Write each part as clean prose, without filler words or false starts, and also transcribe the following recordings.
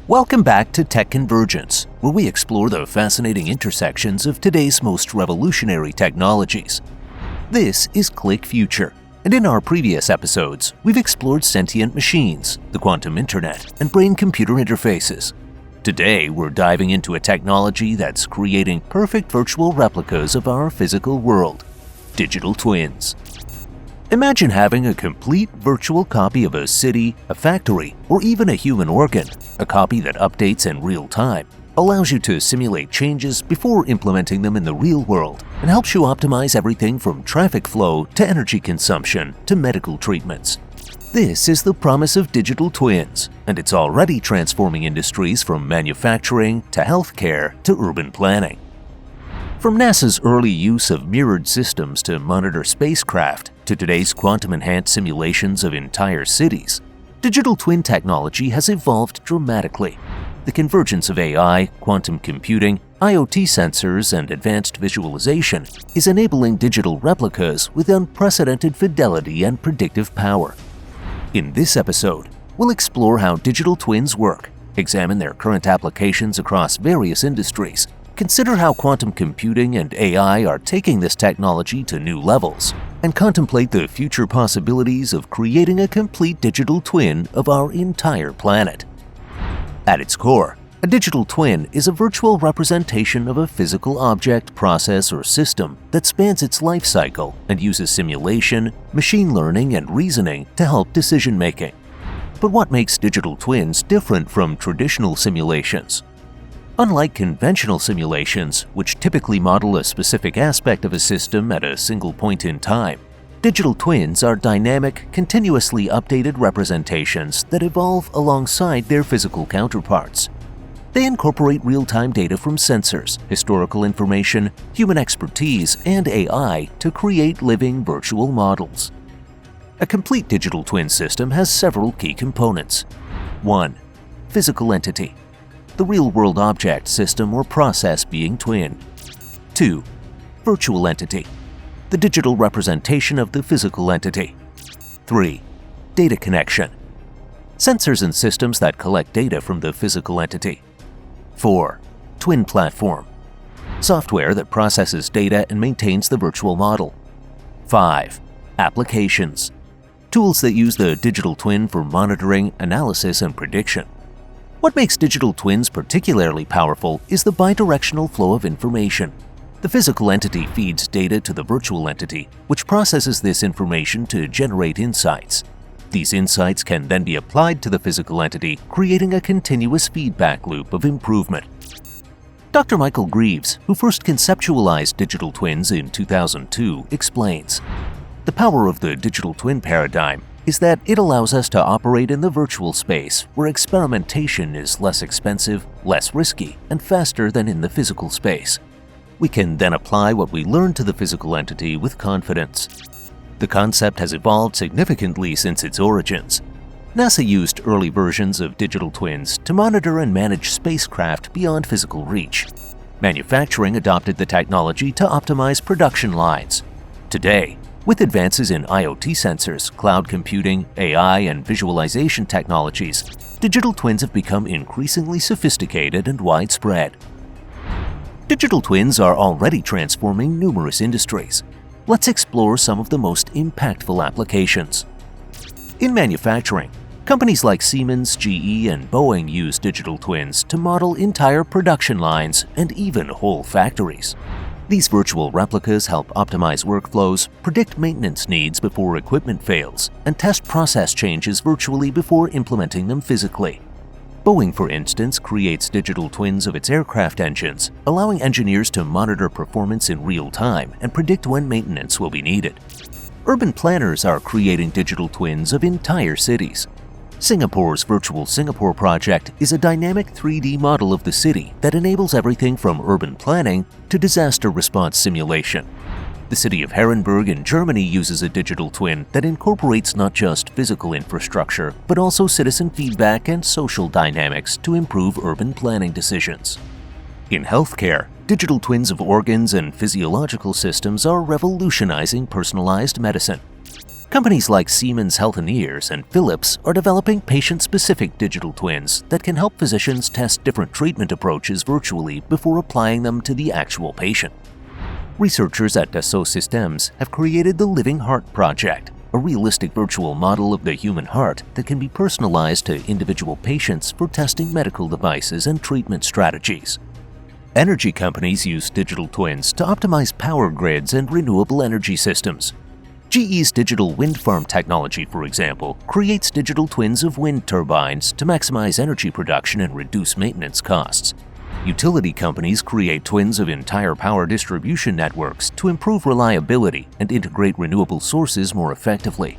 Welcome back to Tech Convergence, where we explore the fascinating intersections of today's most revolutionary technologies. This is Click Future, and in our previous episodes, we've explored sentient machines, the quantum internet, and brain-computer interfaces. Today, we're diving into a technology that's creating perfect virtual replicas of our physical world: digital twins. Imagine having a complete virtual copy of a city, a factory, or even a human organ, a copy that updates in real time, allows you to simulate changes before implementing them in the real world, and helps you optimize everything from traffic flow to energy consumption to medical treatments. This is the promise of digital twins, and it's already transforming industries from manufacturing to healthcare to urban planning. From NASA's early use of mirrored systems to monitor spacecraft to today's quantum-enhanced simulations of entire cities, digital twin technology has evolved dramatically. The convergence of AI, quantum computing, IoT sensors, and advanced visualization is enabling digital replicas with unprecedented fidelity and predictive power. In this episode, we'll explore how digital twins work, examine their current applications across various industries, consider how quantum computing and AI are taking this technology to new levels, and contemplate the future possibilities of creating a complete digital twin of our entire planet. At its core, a digital twin is a virtual representation of a physical object, process, or system that spans its life cycle and uses simulation, machine learning, and reasoning to help decision-making. But what makes digital twins different from traditional simulations? Unlike conventional simulations, which typically model a specific aspect of a system at a single point in time, digital twins are dynamic, continuously updated representations that evolve alongside their physical counterparts. They incorporate real-time data from sensors, historical information, human expertise, and AI to create living virtual models. A complete digital twin system has several key components. 1. Physical entity: the real-world object, system, or process being twinned. 2. Virtual entity: the digital representation of the physical entity. 3. Data connection: sensors and systems that collect data from the physical entity. 4. Twin platform: software that processes data and maintains the virtual model. 5. Applications: tools that use the digital twin for monitoring, analysis, and prediction. What makes digital twins particularly powerful is the bidirectional flow of information. The physical entity feeds data to the virtual entity, which processes this information to generate insights. These insights can then be applied to the physical entity, creating a continuous feedback loop of improvement. Dr. Michael Greaves, who first conceptualized digital twins in 2002, explains, "The power of the digital twin paradigm is that it allows us to operate in the virtual space where experimentation is less expensive, less risky, and faster than in the physical space. We can then apply what we learn to the physical entity with confidence." The concept has evolved significantly since its origins. NASA used early versions of digital twins to monitor and manage spacecraft beyond physical reach. Manufacturing adopted the technology to optimize production lines. Today, with advances in IoT sensors, cloud computing, AI, and visualization technologies, digital twins have become increasingly sophisticated and widespread. Digital twins are already transforming numerous industries. Let's explore some of the most impactful applications. In manufacturing, companies like Siemens, GE, and Boeing use digital twins to model entire production lines and even whole factories. These virtual replicas help optimize workflows, predict maintenance needs before equipment fails, and test process changes virtually before implementing them physically. Boeing, for instance, creates digital twins of its aircraft engines, allowing engineers to monitor performance in real time and predict when maintenance will be needed. Urban planners are creating digital twins of entire cities. Singapore's Virtual Singapore project is a dynamic 3D model of the city that enables everything from urban planning to disaster response simulation. The city of Herrenberg in Germany uses a digital twin that incorporates not just physical infrastructure, but also citizen feedback and social dynamics to improve urban planning decisions. In healthcare, digital twins of organs and physiological systems are revolutionizing personalized medicine. Companies like Siemens Healthineers and Philips are developing patient-specific digital twins that can help physicians test different treatment approaches virtually before applying them to the actual patient. Researchers at Dassault Systems have created the Living Heart Project, a realistic virtual model of the human heart that can be personalized to individual patients for testing medical devices and treatment strategies. Energy companies use digital twins to optimize power grids and renewable energy systems. GE's digital wind farm technology, for example, creates digital twins of wind turbines to maximize energy production and reduce maintenance costs. Utility companies create twins of entire power distribution networks to improve reliability and integrate renewable sources more effectively.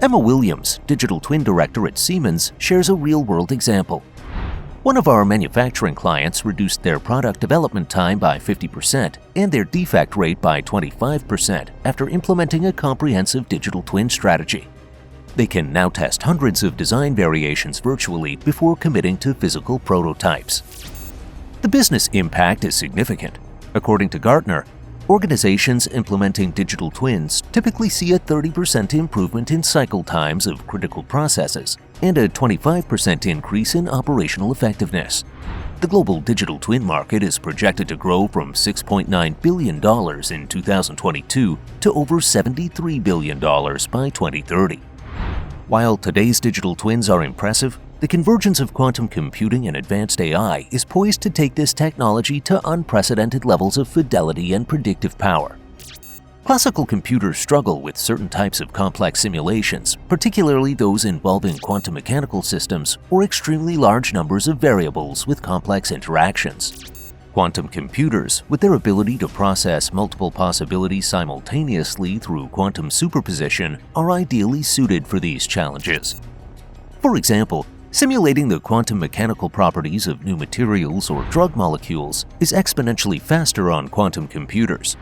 Emma Williams, digital twin director at Siemens, shares a real-world example. One of our manufacturing clients reduced their product development time by 50% and their defect rate by 25% after implementing a comprehensive digital twin strategy. They can now test hundreds of design variations virtually before committing to physical prototypes. The business impact is significant. According to Gartner, organizations implementing digital twins typically see a 30% improvement in cycle times of critical processes and a 25% increase in operational effectiveness. The global digital twin market is projected to grow from $6.9 billion in 2022 to over $73 billion by 2030. While today's digital twins are impressive, the convergence of quantum computing and advanced AI is poised to take this technology to unprecedented levels of fidelity and predictive power. Classical computers struggle with certain types of complex simulations, particularly those involving quantum mechanical systems or extremely large numbers of variables with complex interactions. Quantum computers, with their ability to process multiple possibilities simultaneously through quantum superposition, are ideally suited for these challenges. For example, simulating the quantum mechanical properties of new materials or drug molecules is exponentially faster on quantum computers.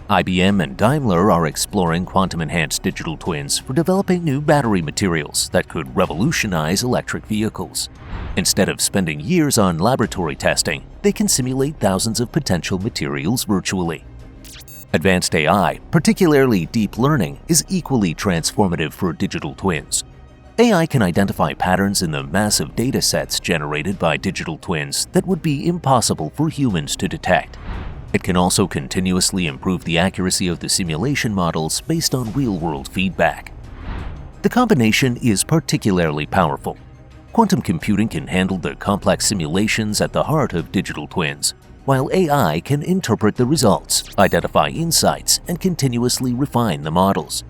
IBM and Daimler are exploring quantum-enhanced digital twins for developing new battery materials that could revolutionize electric vehicles. Instead of spending years on laboratory testing, they can simulate thousands of potential materials virtually. Advanced AI, particularly deep learning, is equally transformative for digital twins. AI can identify patterns in the massive data sets generated by digital twins that would be impossible for humans to detect. It can also continuously improve the accuracy of the simulation models based on real-world feedback. The combination is particularly powerful. Quantum computing can handle the complex simulations at the heart of digital twins, while AI can interpret the results, identify insights, and continuously refine the models.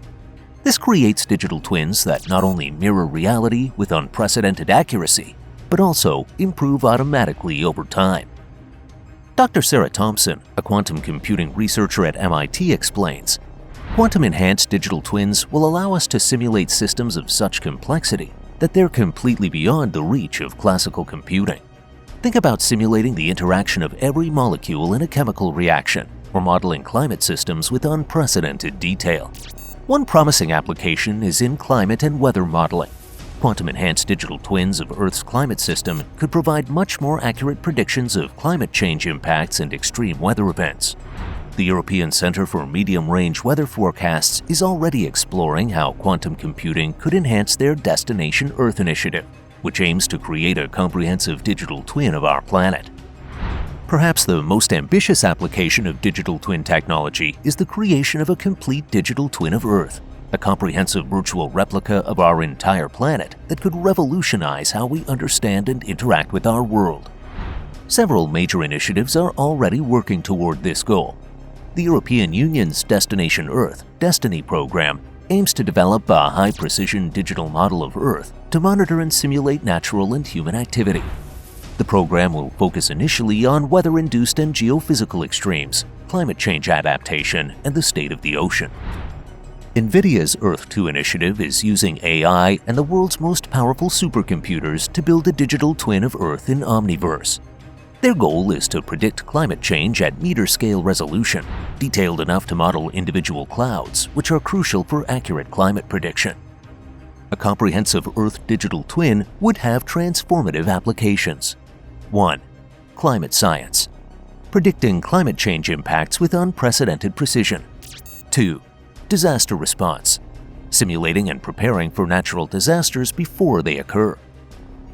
This creates digital twins that not only mirror reality with unprecedented accuracy, but also improve automatically over time. Dr. Sarah Thompson, a quantum computing researcher at MIT, explains, "Quantum-enhanced digital twins will allow us to simulate systems of such complexity that they're completely beyond the reach of classical computing. Think about simulating the interaction of every molecule in a chemical reaction, or modeling climate systems with unprecedented detail." One promising application is in climate and weather modeling. Quantum-enhanced digital twins of Earth's climate system could provide much more accurate predictions of climate change impacts and extreme weather events. The European Centre for Medium-Range Weather Forecasts is already exploring how quantum computing could enhance their Destination Earth initiative, which aims to create a comprehensive digital twin of our planet. Perhaps the most ambitious application of digital twin technology is the creation of a complete digital twin of Earth, a comprehensive virtual replica of our entire planet that could revolutionize how we understand and interact with our world. Several major initiatives are already working toward this goal. The European Union's Destination Earth (DESTINY) program aims to develop a high-precision digital model of Earth to monitor and simulate natural and human activity. The program will focus initially on weather-induced and geophysical extremes, climate change adaptation, and the state of the ocean. NVIDIA's Earth 2 initiative is using AI and the world's most powerful supercomputers to build a digital twin of Earth in Omniverse. Their goal is to predict climate change at meter-scale resolution, detailed enough to model individual clouds, which are crucial for accurate climate prediction. A comprehensive Earth digital twin would have transformative applications. 1. Climate science. Predicting climate change impacts with unprecedented precision. 2. Disaster response. simulating and preparing for natural disasters before they occur.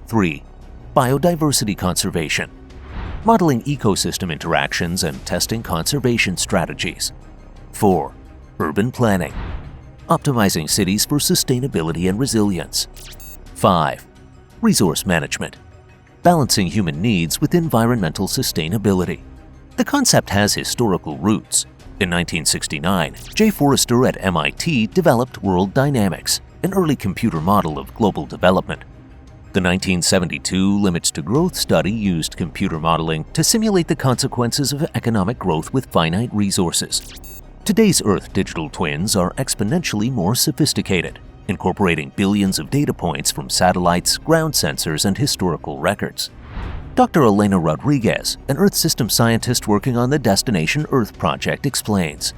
3. Biodiversity conservation, modeling ecosystem interactions and testing conservation strategies. 4. Urban planning, optimizing cities for sustainability and resilience. 5. Resource management, balancing human needs with environmental sustainability. The concept has historical roots. In 1969, J. Forrester at MIT developed World Dynamics, an early computer model of global development. The 1972 Limits to Growth study used computer modeling to simulate the consequences of economic growth with finite resources. Today's Earth digital twins are exponentially more sophisticated, incorporating billions of data points from satellites, ground sensors, and historical records. Dr. Elena Rodriguez, an Earth system scientist working on the Destination Earth project, explains,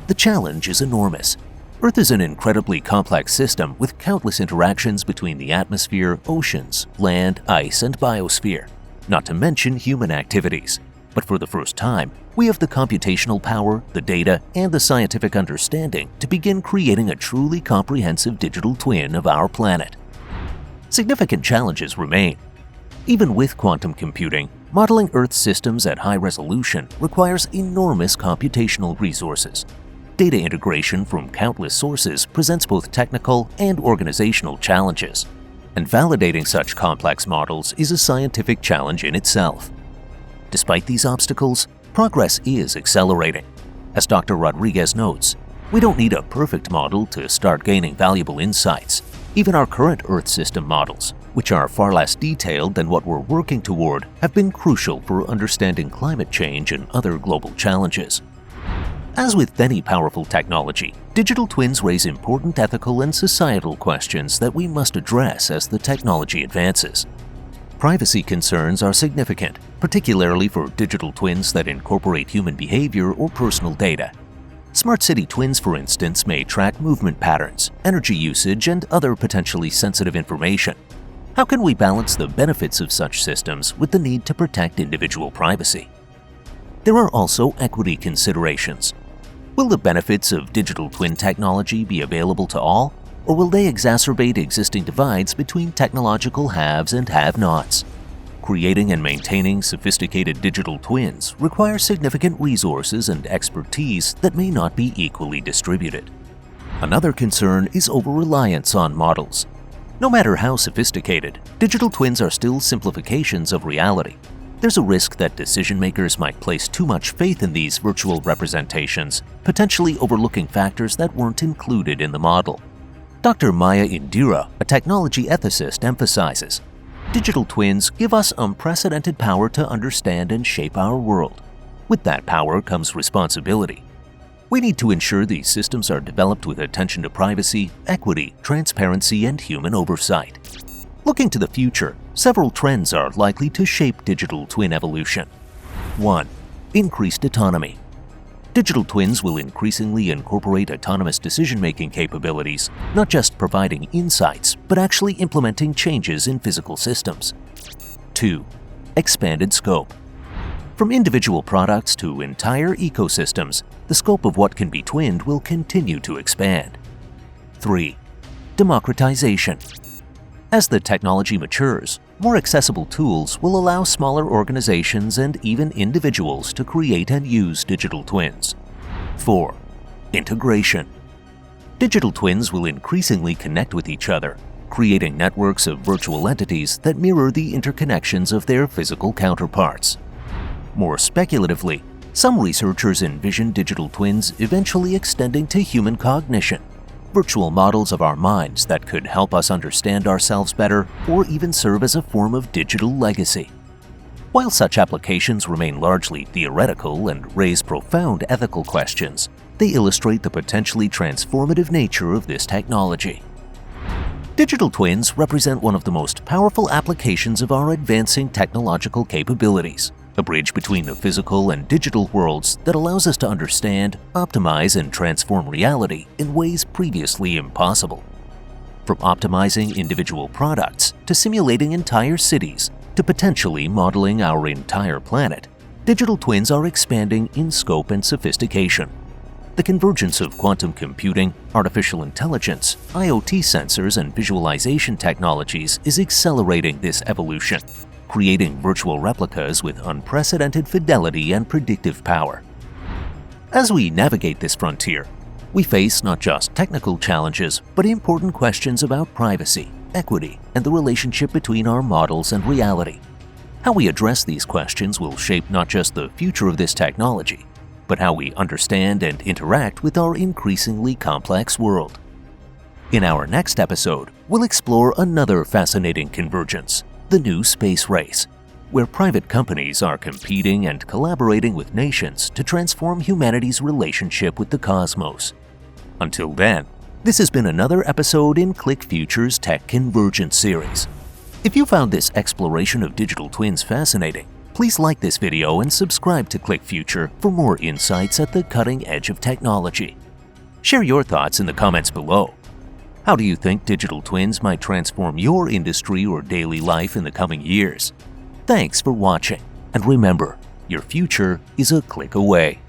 "The challenge is enormous. Earth is an incredibly complex system with countless interactions between the atmosphere, oceans, land, ice, and biosphere, not to mention human activities. But for the first time, we have the computational power, the data, and the scientific understanding to begin creating a truly comprehensive digital twin of our planet." Significant challenges remain. Even with quantum computing, modeling Earth systems at high resolution requires enormous computational resources. Data integration from countless sources presents both technical and organizational challenges, and validating such complex models is a scientific challenge in itself. Despite these obstacles, progress is accelerating. As Dr. Rodriguez notes, we don't need a perfect model to start gaining valuable insights. Even our current Earth system models, which are far less detailed than what we're working toward, have been crucial for understanding climate change and other global challenges. As with any powerful technology, digital twins raise important ethical and societal questions that we must address as the technology advances. Privacy concerns are significant, particularly for digital twins that incorporate human behavior or personal data. Smart city twins, for instance, may track movement patterns, energy usage, and other potentially sensitive information. How can we balance the benefits of such systems with the need to protect individual privacy? There are also equity considerations. Will the benefits of digital twin technology be available to all, or will they exacerbate existing divides between technological haves and have-nots? Creating and maintaining sophisticated digital twins requires significant resources and expertise that may not be equally distributed. Another concern is over-reliance on models. No matter how sophisticated, digital twins are still simplifications of reality. There's a risk that decision-makers might place too much faith in these virtual representations, potentially overlooking factors that weren't included in the model. Dr. Maya Indira, a technology ethicist, emphasizes, "Digital twins give us unprecedented power to understand and shape our world. With that power comes responsibility. We need to ensure these systems are developed with attention to privacy, equity, transparency, and human oversight." Looking to the future, several trends are likely to shape digital twin evolution. 1. Increased autonomy. Digital twins will increasingly incorporate autonomous decision-making capabilities, not just providing insights, but actually implementing changes in physical systems. 2. Expanded scope. From individual products to entire ecosystems, the scope of what can be twinned will continue to expand. 3. Democratization. As the technology matures, more accessible tools will allow smaller organizations and even individuals to create and use digital twins. 4. Integration. Digital twins will increasingly connect with each other, creating networks of virtual entities that mirror the interconnections of their physical counterparts. More speculatively, some researchers envision digital twins eventually extending to human cognition, virtual models of our minds that could help us understand ourselves better or even serve as a form of digital legacy. While such applications remain largely theoretical and raise profound ethical questions, they illustrate the potentially transformative nature of this technology. Digital twins represent one of the most powerful applications of our advancing technological capabilities, a bridge between the physical and digital worlds that allows us to understand, optimize, and transform reality in ways previously impossible. From optimizing individual products to simulating entire cities to potentially modeling our entire planet, digital twins are expanding in scope and sophistication. The convergence of quantum computing, artificial intelligence, IoT sensors, and visualization technologies is accelerating this evolution, creating virtual replicas with unprecedented fidelity and predictive power. As we navigate this frontier, we face not just technical challenges, but important questions about privacy, equity, and the relationship between our models and reality. How we address these questions will shape not just the future of this technology, but how we understand and interact with our increasingly complex world. In our next episode, we'll explore another fascinating convergence, the new space race, where private companies are competing and collaborating with nations to transform humanity's relationship with the cosmos. Until then, this has been another episode in Click Future's Tech Convergence series. If you found this exploration of digital twins fascinating, please like this video and subscribe to Click Future for more insights at the cutting edge of technology. Share your thoughts in the comments below. How do you think digital twins might transform your industry or daily life in the coming years? Thanks for watching, and remember, your future is a click away.